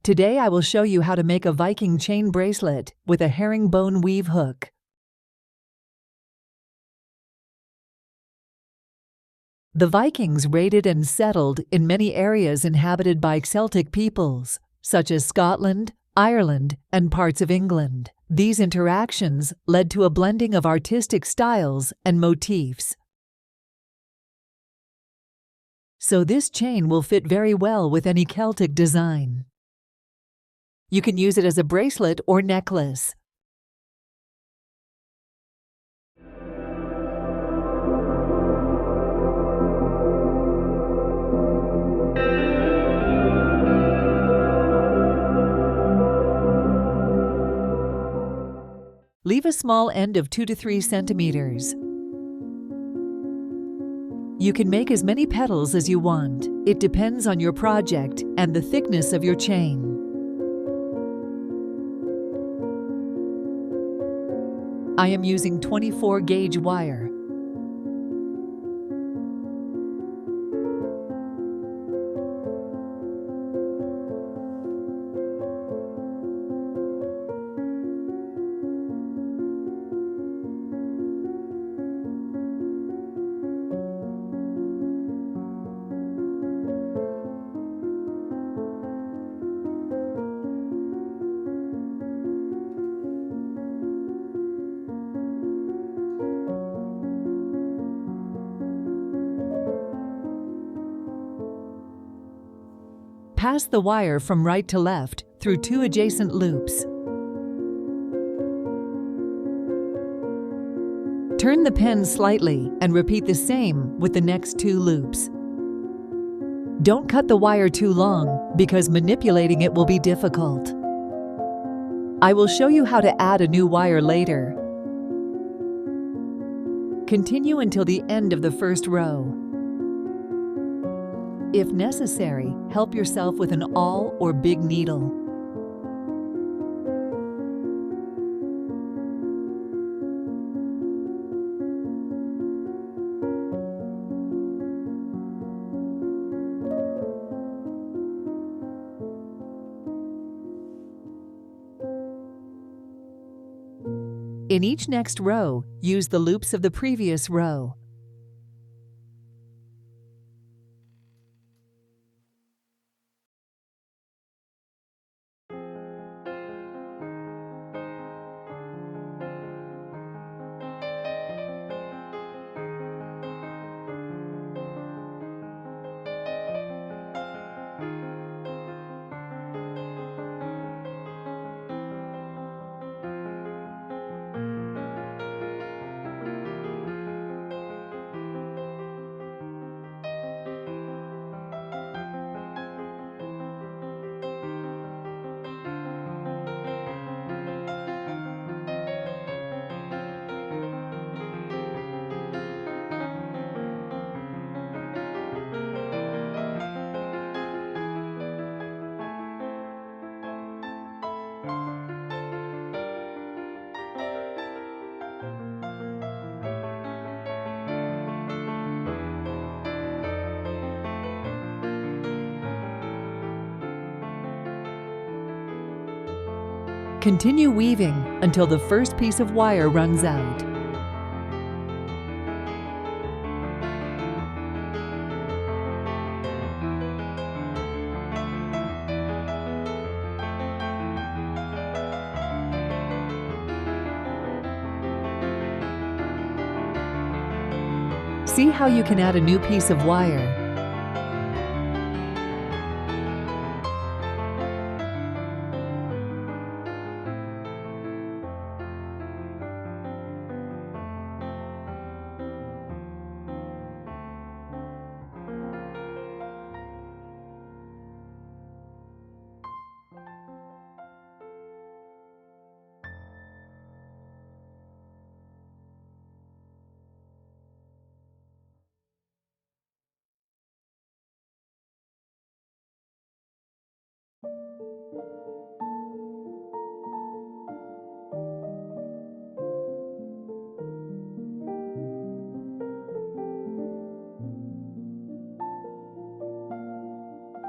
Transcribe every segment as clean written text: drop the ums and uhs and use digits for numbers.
Today I will show you how to make a Viking chain bracelet with a herringbone weave hook. The Vikings raided and settled in many areas inhabited by Celtic peoples, such as Scotland, Ireland, and parts of England. These interactions led to a blending of artistic styles and motifs. So this chain will fit very well with any Celtic design. You can use it as a bracelet or necklace. Leave a small end of 2 to 3 centimeters. You can make as many petals as you want. It depends on your project and the thickness of your chain. I am using 24 gauge wire. Pass the wire from right to left through 2 adjacent loops. Turn the pen slightly and repeat the same with the next 2 loops. Don't cut the wire too long because manipulating it will be difficult. I will show you how to add a new wire later. Continue until the end of the first row. If necessary, help yourself with an awl or big needle. In each next row, use the loops of the previous row. Continue weaving until the first piece of wire runs out. See how you can add a new piece of wire.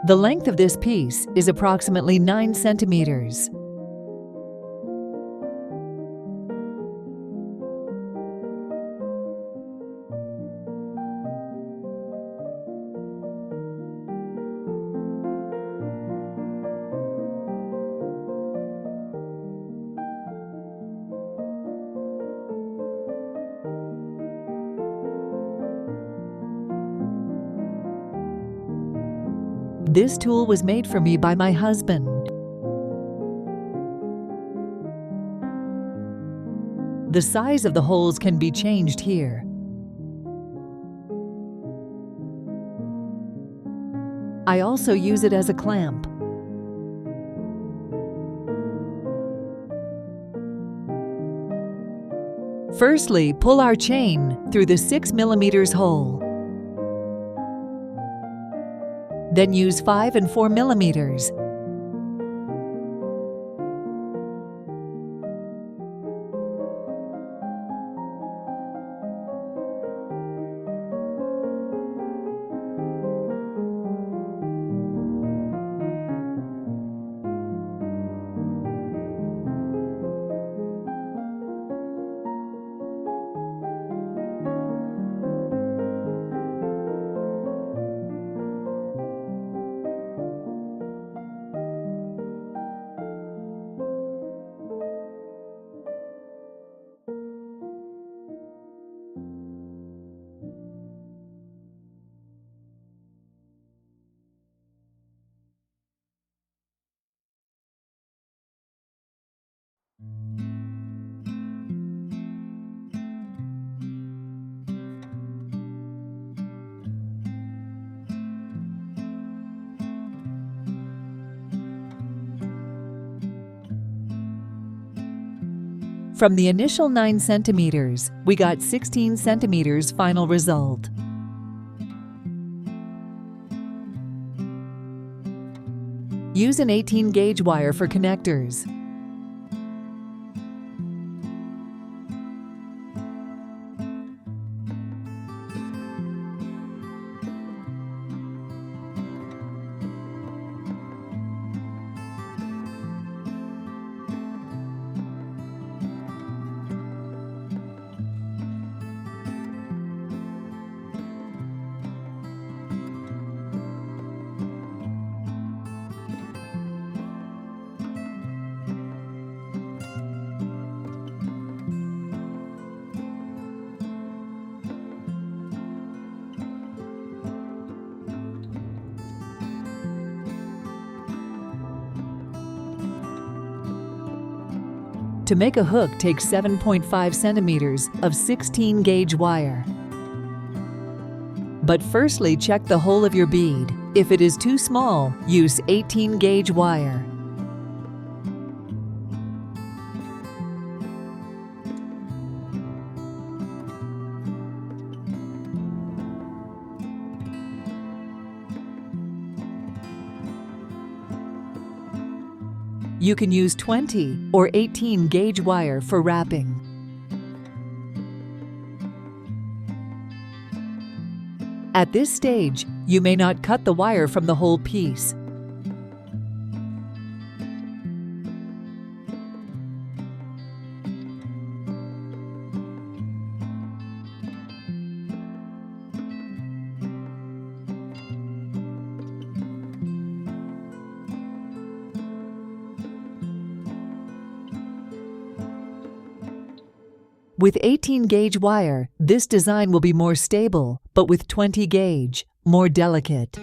The length of this piece is approximately 9 centimeters. This tool was made for me by my husband. The size of the holes can be changed here. I also use it as a clamp. Firstly, pull our chain through the 6 millimeters hole. Then use 5 and 4 millimeters. From the initial 9 centimeters, we got 16 centimeters final result. Use an 18 gauge wire for connectors. To make a hook, take 7.5 centimeters of 16 gauge wire. But firstly, check the hole of your bead. If it is too small, use 18 gauge wire. You can use 20 or 18 gauge wire for wrapping. At this stage, you may not cut the wire from the whole piece. With 18 gauge wire, this design will be more stable, but with 20 gauge, more delicate.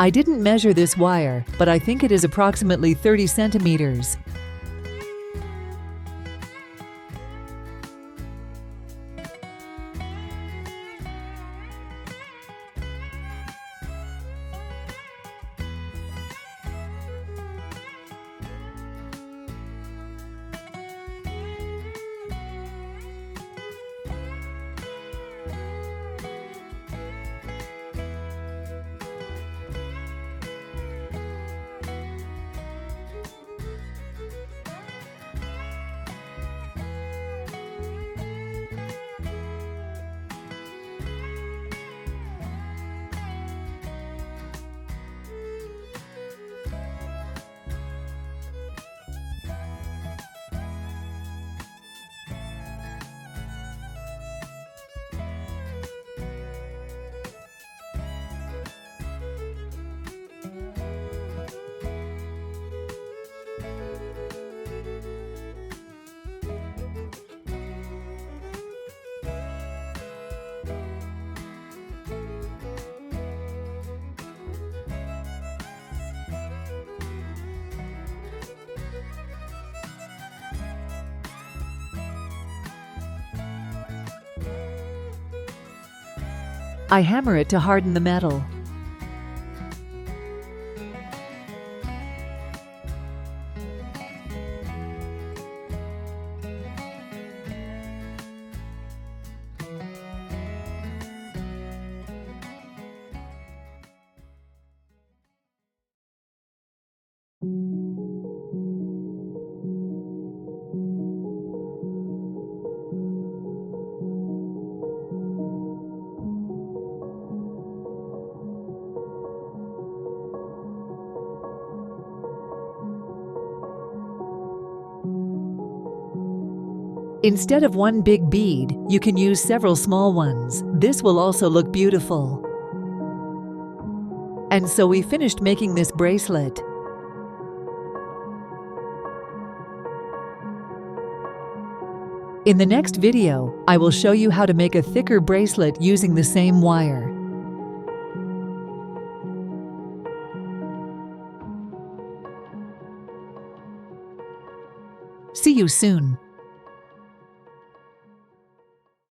I didn't measure this wire, but I think it is approximately 30 centimeters. I hammer it to harden the metal. Instead of one big bead, you can use several small ones. This will also look beautiful. And so we finished making this bracelet. In the next video, I will show you how to make a thicker bracelet using the same wire. See you soon.